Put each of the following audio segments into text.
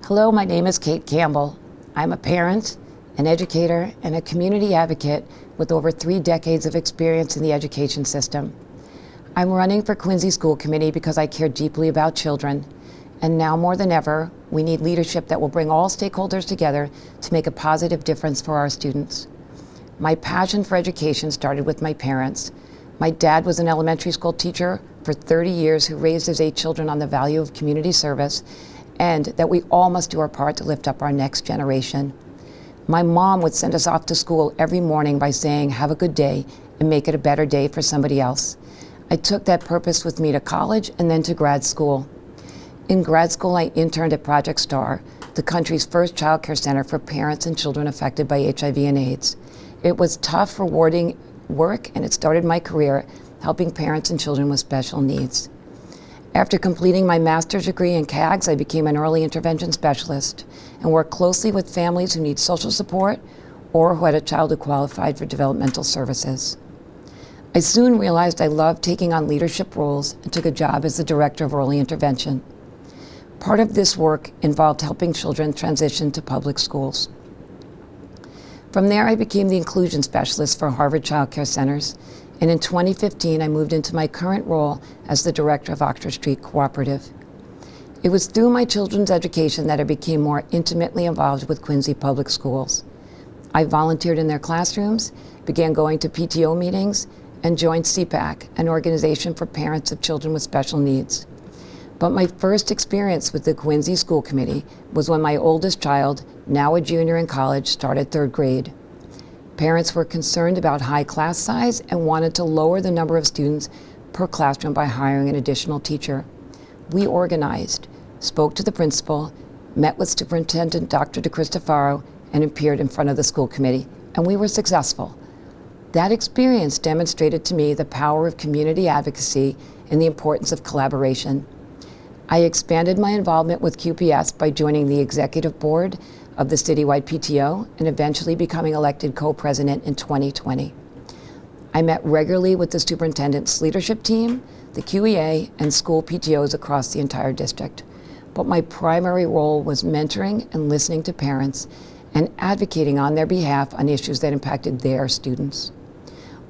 Hello, my name is Kate Campbell. I'm a parent, an educator, and a community advocate with over 3 decades of experience in the education system. I'm running for Quincy School Committee because I care deeply about children, and now more than ever, we need leadership that will bring all stakeholders together to make a positive difference for our students. My passion for education started with my parents. My dad was an elementary school teacher for 30 years who raised his 8 children on the value of community service and that we all must do our part to lift up our next generation. My mom would send us off to school every morning by saying, "Have a good day and make it a better day for somebody else." I took that purpose with me to college and then to grad school. In grad school, I interned at Project STAR, the country's first child care center for parents and children affected by HIV and AIDS. It was tough, rewarding work, and it started my career helping parents and children with special needs. After completing my master's degree in CAGS, I became an early intervention specialist and worked closely with families who need social support or who had a child who qualified for developmental services. I soon realized I loved taking on leadership roles and took a job as the director of early intervention. Part of this work involved helping children transition to public schools. From there, I became the inclusion specialist for Harvard Child Care Centers, and in 2015, I moved into my current role as the director of Oxford Street Cooperative. It was through my children's education that I became more intimately involved with Quincy Public Schools. I volunteered in their classrooms, began going to PTO meetings, and joined CPAC, an organization for parents of children with special needs. But my first experience with the Quincy School Committee was when my oldest child, now a junior in college, started 3rd grade. Parents were concerned about high class size and wanted to lower the number of students per classroom by hiring an additional teacher. We organized, spoke to the principal, met with Superintendent Dr. DeCristofaro, and appeared in front of the school committee, and we were successful. That experience demonstrated to me the power of community advocacy and the importance of collaboration. I expanded my involvement with QPS by joining the executive board of the citywide PTO and eventually becoming elected co-president in 2020. I met regularly with the superintendent's leadership team, the QEA, and school PTOs across the entire district. But my primary role was mentoring and listening to parents and advocating on their behalf on issues that impacted their students.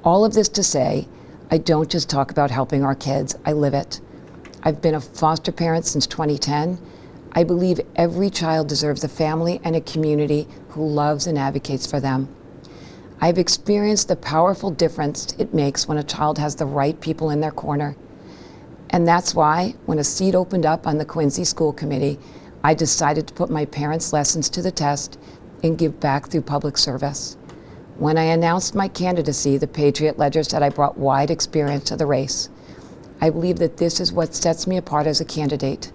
All of this to say, I don't just talk about helping our kids, I live it. I've been a foster parent since 2010. I believe every child deserves a family and a community who loves and advocates for them. I've experienced the powerful difference it makes when a child has the right people in their corner. And that's why, when a seat opened up on the Quincy School Committee, I decided to put my parents' lessons to the test and give back through public service. When I announced my candidacy, the Patriot Ledger said I brought wide experience to the race. I believe that this is what sets me apart as a candidate.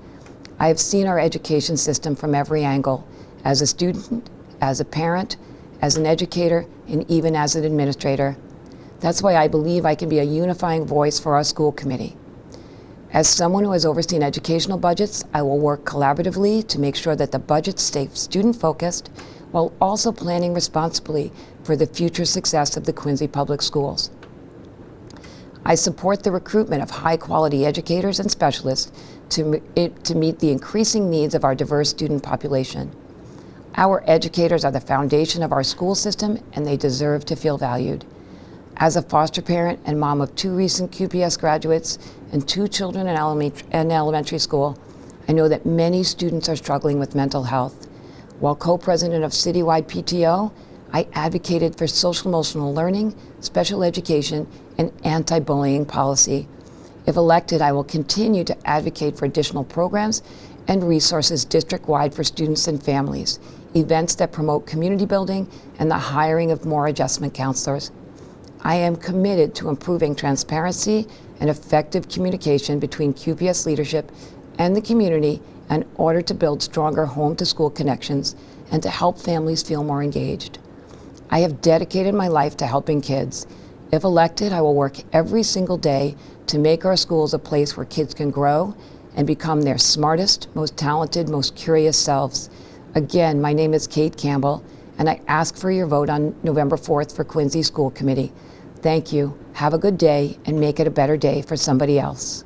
I have seen our education system from every angle, as a student, as a parent, as an educator, and even as an administrator. That's why I believe I can be a unifying voice for our school committee. As someone who has overseen educational budgets, I will work collaboratively to make sure that the budgets stay student-focused while also planning responsibly for the future success of the Quincy Public Schools. I support the recruitment of high-quality educators and specialists to meet the increasing needs of our diverse student population. Our educators are the foundation of our school system, and they deserve to feel valued. As a foster parent and mom of 2 recent QPS graduates and 2 children in elementary school, I know that many students are struggling with mental health. While co-president of citywide PTO, I advocated for social-emotional learning, special education, and anti-bullying policy. If elected, I will continue to advocate for additional programs and resources district-wide for students and families, events that promote community building, and the hiring of more adjustment counselors. I am committed to improving transparency and effective communication between QPS leadership and the community in order to build stronger home-to-school connections and to help families feel more engaged. I have dedicated my life to helping kids. If elected, I will work every single day to make our schools a place where kids can grow and become their smartest, most talented, most curious selves. Again, my name is Kate Campbell, and I ask for your vote on November 4th for Quincy School Committee. Thank you. Have a good day and make it a better day for somebody else.